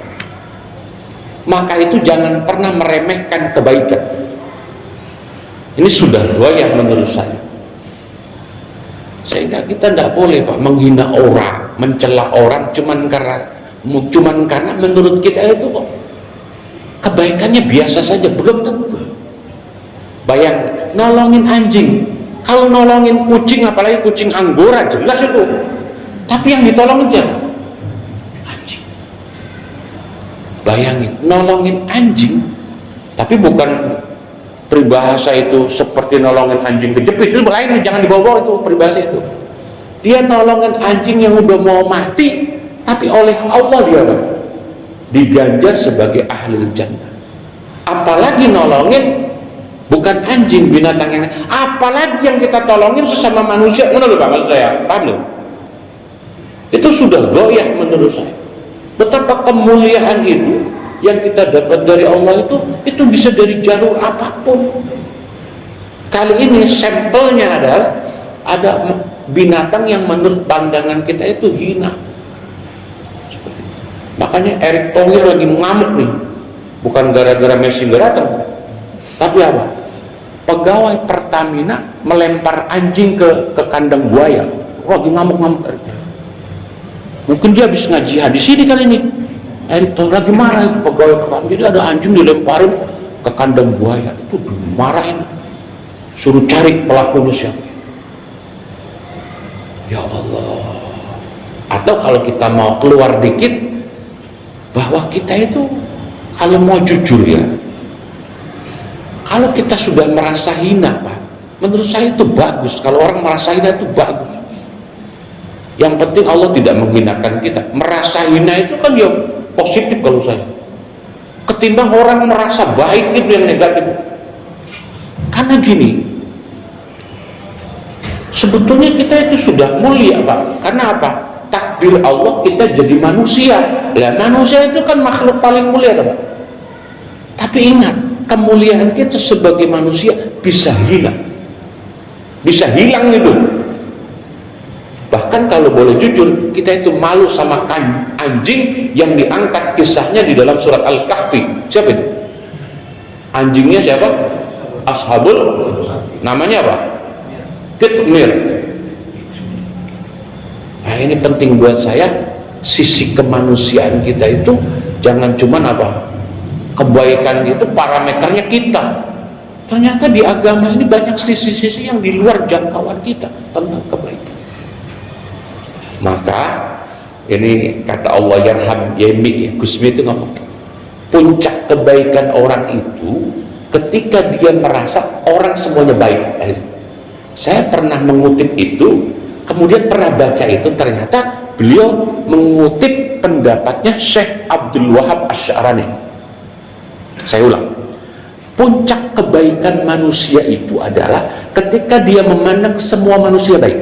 Maka itu jangan pernah meremehkan kebaikan. Ini sudah goyah menurut saya. Sehingga kita tidak boleh Pak menghina orang, mencela orang cuman karena menurut kita itu kok kebaikannya biasa saja, belum tentu. Bayang, nolongin anjing, kalau nolongin kucing, apalagi kucing anggora, jelas itu. Tapi yang ditolongin siapa? Anjing. Bayangin, nolongin anjing, tapi bukan peribahasa itu seperti nolongin anjing kejepit, itu lain, jangan dibawa itu peribahasa itu. Dia nolongin anjing yang udah mau mati, tapi oleh Allah dia diganjar sebagai ahli jannah. Apalagi nolongin bukan anjing, binatang yang, apalagi yang kita tolongin sesama manusia. Menurut Pak, maksud saya, paham? Itu sudah goyah menurut saya. Betapa kemuliaan itu yang kita dapat dari Allah itu bisa dari jalur apapun. Kali ini sampelnya adalah ada binatang yang menurut pandangan kita itu hina. Makanya Erick Thohir lagi ngamuk nih, bukan gara-gara Messi nggak datang, Tapi apa? Pegawai Pertamina melempar anjing ke kandang buaya. Lagi ngamuk-ngamuk. Mungkin dia habis ngaji hadis ini kali ini. Lagi marah itu pegawai Pertamina. Jadi ada anjing dilemparin ke kandang buaya. Itu dimarahin. Suruh cari pelakunya siapa. Ya Allah. Atau kalau kita mau keluar dikit, bahwa kita itu kalau mau jujur ya, kalau kita sudah merasa hina, Pak, menurut saya itu bagus. Kalau orang merasa hina itu bagus. Yang penting Allah tidak menghinakan kita. Merasa hina itu kan ya positif kalau saya. Ketimbang orang merasa baik itu yang negatif. Karena gini, sebetulnya kita itu sudah mulia, Pak. Karena apa? Takdir Allah kita jadi manusia. Lah manusia itu kan makhluk paling mulia, Pak. Tapi ingat, kemuliaan kita sebagai manusia bisa hilang, bisa hilang itu. Bahkan kalau boleh jujur, kita itu malu sama anjing yang diangkat kisahnya di dalam surat Al-Kahfi. Siapa itu? Anjingnya siapa? Ashabul, namanya apa? Qitmir. Nah, ini penting buat saya, sisi kemanusiaan kita itu jangan cuman apa? Kebaikan itu parameternya kita. Ternyata di agama ini banyak sisi-sisi yang di luar jangkauan kita tentang kebaikan. Maka ini kata Allah yarham Yemi Gusmi itu ngomong, puncak kebaikan orang itu ketika dia merasa orang semuanya baik. Saya pernah mengutip itu, kemudian pernah baca itu, ternyata beliau mengutip pendapatnya Syekh Abdul Wahab Asy'arani. Saya ulang, puncak kebaikan manusia itu adalah ketika dia memandang semua manusia baik.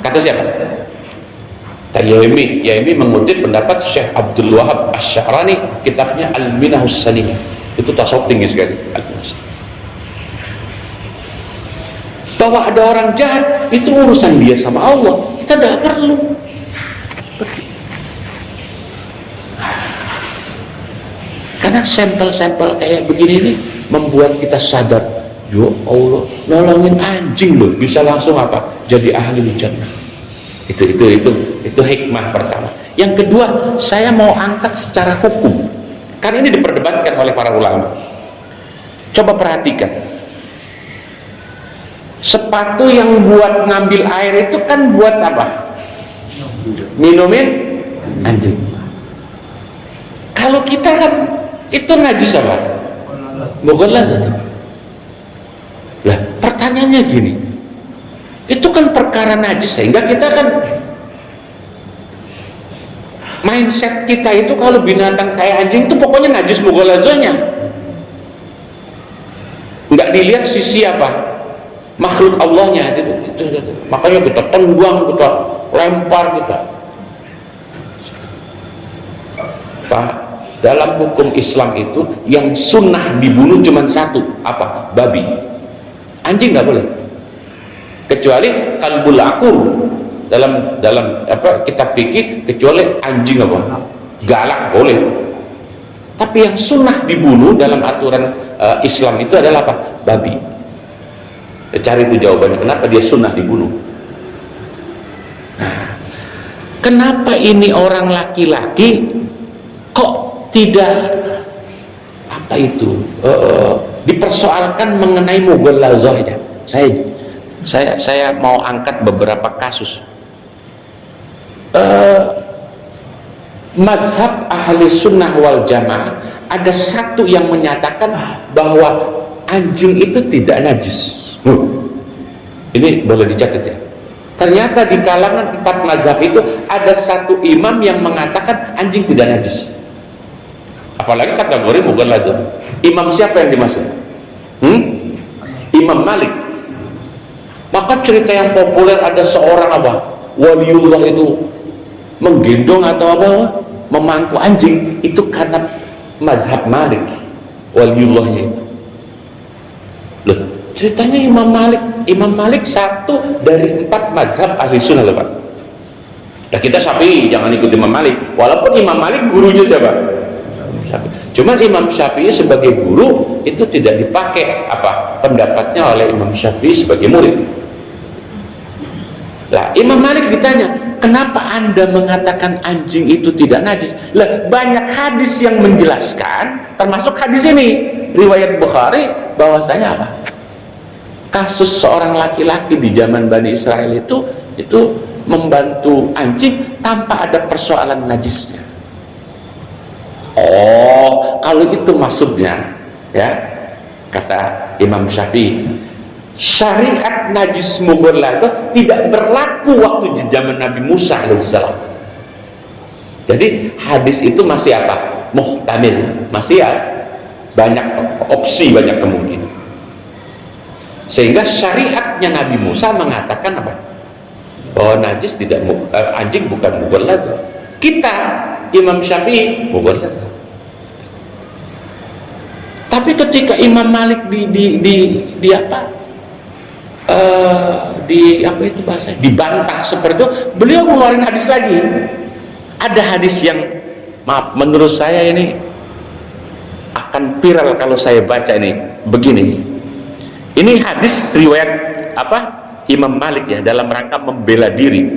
Kata siapa? Yaimi mengutip pendapat Syekh Abdul Wahab Asy'arani, kitabnya Al-Minahus Saniyah. Itu tasawuf tinggi sekali. Bahwa ada orang jahat itu urusan dia sama Allah, kita tidak perlu. Karena sampel-sampel kayak begini ini membuat kita sadar, ya Allah, nolongin anjing loh bisa langsung apa? Jadi ahli jannah. Itu hikmah pertama. Yang kedua, saya mau angkat secara hukum. Karena ini diperdebatkan oleh para ulama. Coba perhatikan. Sepatu yang buat ngambil air itu kan buat apa? Minumin anjing. Kalau kita kan itu najis apa? Bukanlah satu. Lah, pertanyaannya gini. Itu kan perkara najis, sehingga kita kan mindset kita itu kalau binatang kayak anjing itu pokoknya najis mughalazahnya. Enggak dilihat sisi apa? Makhluk Allahnya itu. Makanya kita tendang, kita lempar, kita. Pak, dalam hukum Islam itu yang sunnah dibunuh cuma satu, apa? Babi. Anjing nggak boleh. Kecuali kalbul akur dalam apa kitab fikih, kecuali anjing apa? Galak boleh. Tapi yang sunnah dibunuh dalam aturan Islam itu adalah apa? Babi. Cari itu jawabannya, kenapa dia sunnah dibunuh. Nah, kenapa ini orang laki-laki kok tidak apa itu dipersoalkan mengenai mughalazahnya. Saya mau angkat beberapa kasus. Mazhab ahli sunnah wal jamaah ada satu yang menyatakan bahwa anjing itu tidak najis. Ini boleh dicatat ya. Ternyata di kalangan 4 mazhab itu ada satu imam yang mengatakan anjing tidak najis. Apalagi kategori mughalazah. Imam siapa yang dimaksud? Imam Malik. Maka cerita yang populer ada seorang apa? Waliullah itu menggendong atau apa? Memangku anjing, itu karena mazhab Malik. Waliullahnya itu. Loh, ceritanya Imam Malik satu dari 4 mazhab ahli sunnah, Pak. Nah, kita Syafi'i, jangan ikut Imam Malik. Walaupun Imam Malik gurunya siapa? Syafi'i. Cuman Imam Syafi'i sebagai guru itu tidak dipakai pendapatnya oleh Imam Syafi'i sebagai murid. Lah Imam Malik ditanya, kenapa Anda mengatakan anjing itu tidak najis? Lah banyak hadis yang menjelaskan, termasuk hadis ini riwayat Bukhari, bahwasanya apa? Kasus seorang laki-laki di zaman Bani Israel itu membantu anjing tanpa ada persoalan najisnya. Oh, kalau itu maksudnya, ya, kata Imam Syafi'i, syariat najis mughalladh tidak berlaku waktu di zaman Nabi Musa alaihissalam. Jadi hadis itu masih apa? Muhtamil, masih ya, banyak opsi, banyak kemungkinan. Sehingga syariatnya Nabi Musa mengatakan apa? Bahwa najis tidak, anjing bukan mughalladh. Kita Imam Syafi'i mughalladh. Tapi ketika Imam Malik dibantah seperti itu, beliau ngeluarin hadis lagi. Ada hadis yang, maaf, menurut saya ini akan viral kalau saya baca ini begini. Ini hadis riwayat Imam Malik ya, dalam rangka membela diri.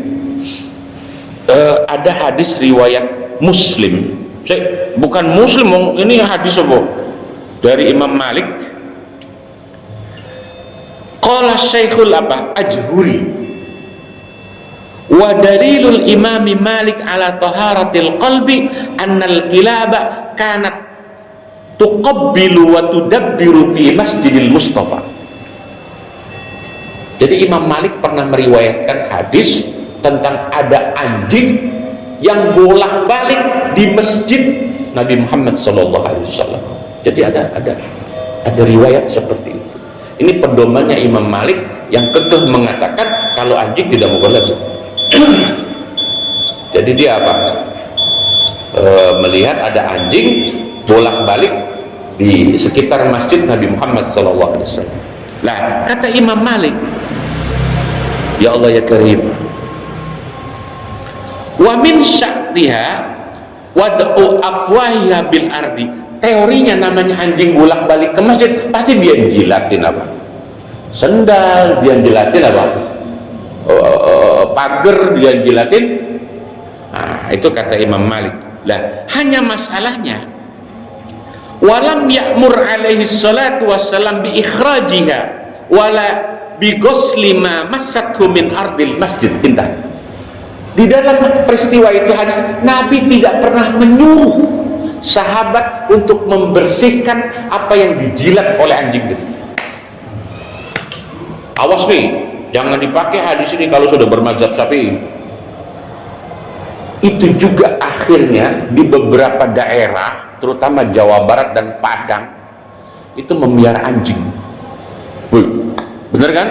Ada hadis riwayat Muslim. Bukan Muslim, ini hadis apa? Dari Imam Malik. Qala Syekhul Ajhuri, wa dalilul Imam Malik ala taharatil qalbi annal kilaba kanat tuqabbilu wa tudabbiru fi Masjidil Mustafa. Jadi Imam Malik pernah meriwayatkan hadis tentang ada anjing yang bolak-balik di masjid Nabi Muhammad SAW. Jadi ada riwayat seperti itu. Ini pedomannya Imam Malik yang kekeh mengatakan kalau anjing tidak mughalladh. Jadi dia melihat ada anjing bolak-balik di sekitar masjid Nabi Muhammad SAW. Nah, kata Imam Malik, ya Allah ya Karim, wa min sya'tiha wad'u afwahiha bil ardi. Teorinya namanya anjing bolak-balik ke masjid, pasti dia jilatin apa? Sendal, dia jilatin apa? Pagar, dia jilatin. Nah, itu kata Imam Malik. Lah, hanya masalahnya walam ya'mur alaihi salatu wassalam bi ikhrajiha wala bi ghusli ma massathu min ardil masjid. Pintar. Di dalam peristiwa itu hadis, Nabi tidak pernah menyuruh sahabat untuk membersihkan apa yang dijilat oleh anjing itu. Awas nih, jangan dipakai hadis ini kalau sudah bermazhab Syafi'i. Itu juga akhirnya di beberapa daerah, terutama Jawa Barat dan Padang, itu memelihara anjing. Bener kan?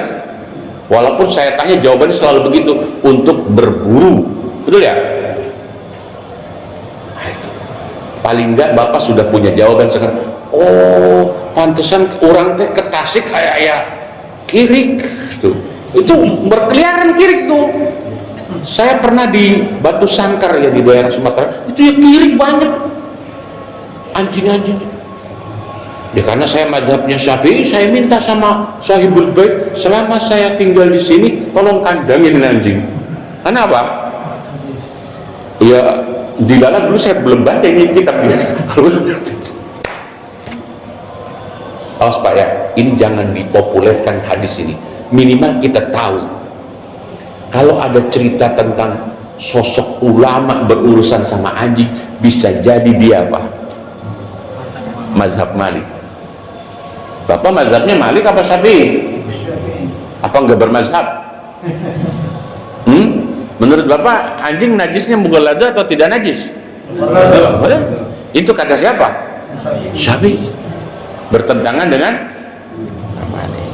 Walaupun saya tanya jawabannya selalu begitu, untuk berburu, betul ya? Paling enggak Bapak sudah punya jawaban sekarang. Oh, pantesan orang teh ke Tasik kayak kirik tuh. Itu berkeliaran kirik tuh. Saya pernah di Batu Sangkar ya, di daerah Sumatera, itu ya kirik banyak. Anjing-anjing. Ya karena saya mazhabnya Syafi'i, saya minta sama Sahibul Bait, selama saya tinggal di sini tolong kandangin anjing. Karena apa? Ya di dalam dulu saya belum baca ini kitab ini. Awas Pak ya, ini jangan dipopulerkan hadis ini. Minimal kita tahu kalau ada cerita tentang sosok ulama berurusan sama anjing, bisa jadi dia apa? Mazhab Malik. Bapak mazhabnya Malik apa Syafi'i? Apa enggak bermazhab? Menurut Bapak anjing najisnya mughalladh atau tidak najis? Itu kata siapa? Syafi'i. Bertentangan dengan Malik.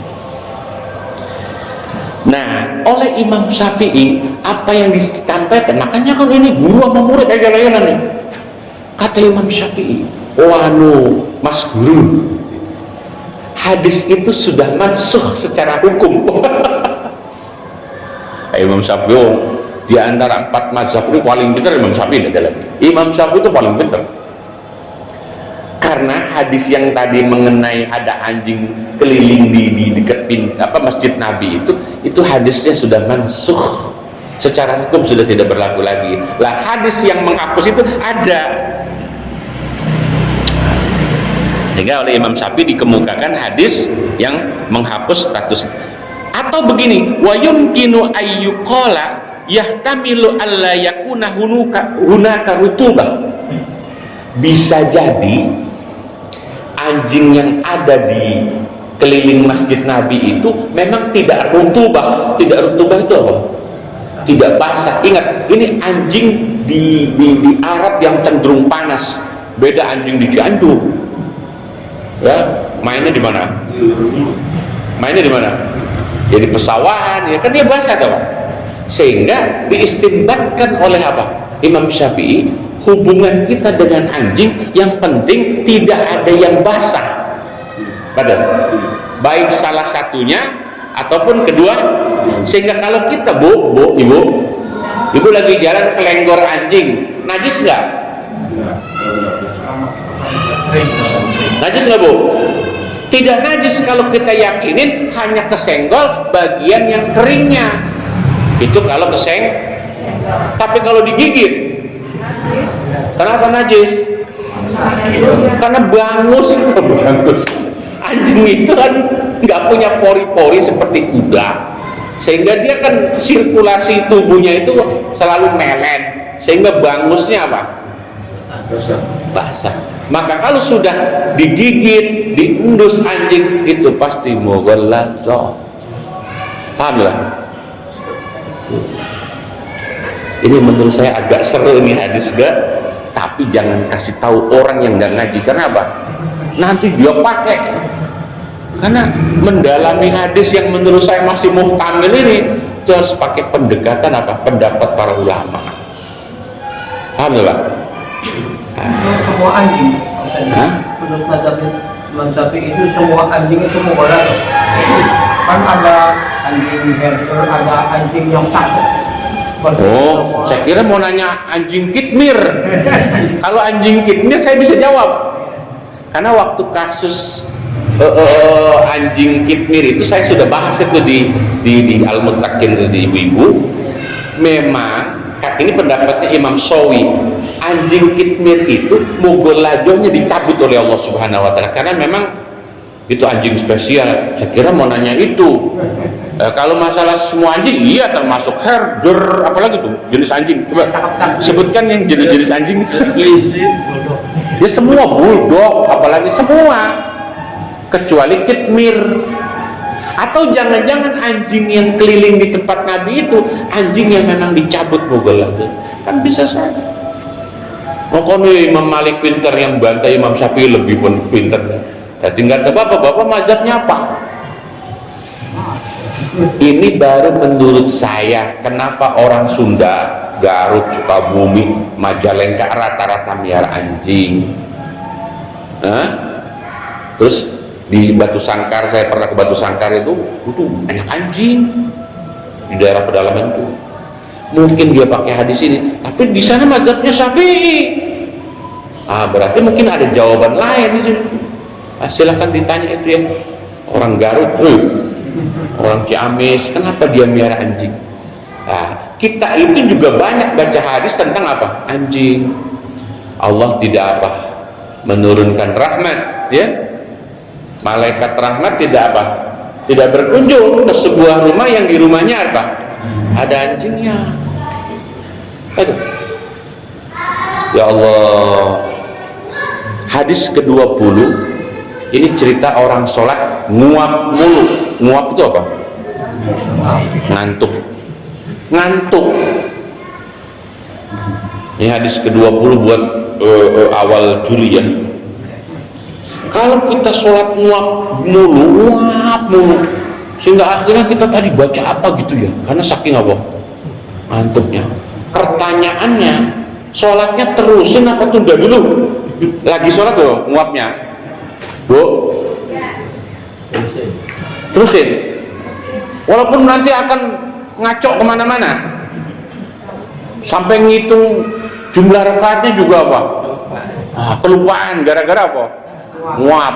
Nah, oleh Imam Syafi'i apa yang disampaikan, makanya kan ini guru sama murid aja-aja nih. Kata Imam Syafi'i, Mas Guru, hadis itu sudah mansuh secara hukum. Imam Syafi'i di antara 4 mazhab ini paling pintar Imam Syafi'i, ada lagi. Imam Syafi'i itu paling pintar. hadis yang tadi mengenai ada anjing keliling di dekat masjid Nabi itu hadisnya sudah mansukh, secara hukum sudah tidak berlaku lagi. Lah hadis yang menghapus itu ada, sehingga oleh Imam Syafi'i dikemukakan hadis yang menghapus status. Atau begini, wa yumkinu ayyuqala yahtamilu alla yakuna hunaka rutubah. Bisa jadi anjing yang ada di keliling masjid Nabi itu memang tidak rutubah. Tidak rutubah itu apa? Tidak basah. Ingat, ini anjing di Arab yang cenderung panas. Beda anjing di Cianjur. Ya, mainnya di mana? Mainnya di mana? Ya di pesawahan, ya kan dia basah tuh. Sehingga diistinbatkan oleh apa? Imam Syafi'i, hubungan kita dengan anjing yang penting tidak ada yang basah. Padahal baik salah satunya ataupun kedua, sehingga kalau kita ibu lagi jalan kelenggor anjing, najis nggak? Najis nggak, Bu? Tidak najis kalau kita yakinin hanya kesenggol bagian yang keringnya. Itu kalau tapi kalau digigit, kenapa najis? Karena bangus. Anjing itu kan nggak punya pori-pori seperti kuda, sehingga dia kan sirkulasi tubuhnya itu selalu melen, sehingga bangusnya apa? Basah. Maka kalau sudah digigit, diendus anjing itu pasti mughallazah. Paham lah? Ini menurut saya agak seru ini hadis gak? Tapi jangan kasih tahu orang yang nggak ngaji. Karena apa? Nanti dia pakai. Karena mendalami hadis yang menurut saya masih muhtamil ini, itu harus pakai pendekatan apa? Pendapat para ulama. Alhamdulillah. Semua anjing, menurut mazhab Imam Syafi'i itu semua anjing itu mubarak. Kan ada anjing herder, ada anjing yang cakep. Oh, saya kira mau nanya anjing kitmir. Kalau anjing kitmir saya bisa jawab. Karena waktu kasus anjing kitmir itu saya sudah bahas itu di Al-Muttaqin di ibu-ibu. Memang ini pendapatnya Imam Shawi, anjing kitmir itu mughallazahnya dicabut oleh Allah Subhanahu wa taala karena memang itu anjing spesial. Saya kira mau nanya itu. Kalau masalah semua anjing, iya termasuk herder, apalagi tuh jenis anjing. Coba sebutkan yang jenis-jenis anjing. Ya semua bulldog, apalagi semua kecuali kitmir. Atau jangan-jangan anjing yang keliling di tempat Nabi itu anjing yang memang dicabut mughallazah. Kan bisa saja. Makanya Imam Malik pintar, yang bantai Imam Syafi'i lebih pun pintar. Ya tinggal bapak mazhabnya apa? Ini baru menurut saya kenapa orang Sunda, Garut, Sukabumi, Majalengka rata-rata miara anjing. Terus di Batu Sangkar, saya pernah ke Batu Sangkar itu banyak anjing di daerah pedalaman itu. Mungkin dia pakai hadis ini, tapi di sana mazhabnya Syafi'i. Berarti mungkin ada jawaban lain di sini. Silahkan ditanya itu ya, orang Garut, orang Ciamis, kenapa dia miara anjing? Kita itu juga banyak baca hadis tentang apa? Anjing. Allah tidak apa? Menurunkan rahmat, ya. Malaikat rahmat tidak apa? Tidak berkunjung ke sebuah rumah yang di rumahnya apa? Ada anjingnya. Aduh. Ya Allah. Hadis ke-20 ini cerita orang sholat nguap mulu. Nguap itu apa? Ngantuk. Ngantuk. Ini hadis ke-20 buat awal Juli ya. Kalau kita sholat nguap mulu, sehingga akhirnya kita tadi baca apa gitu ya, karena saking apa? Ngantuknya. Pertanyaannya, sholatnya terusin apa tunda dulu? Lagi sholat loh, nguapnya, Bu? Terusin. Walaupun nanti akan ngaco kemana-mana, sampai ngitung jumlah rakaatnya juga apa? Kelupaan, gara-gara apa? Nguap.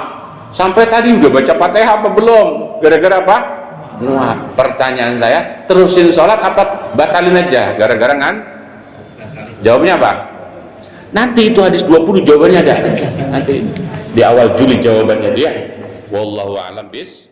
Sampai tadi udah baca Fatihah apa belum? Gara-gara apa? Nguap. Pertanyaan saya, terusin sholat apa batalin aja? Gara-gara Jawabnya apa? Nanti itu hadis 20 jawabannya ada. Nanti di awal Juli jawabannya dia. Wallahu a'lam bis.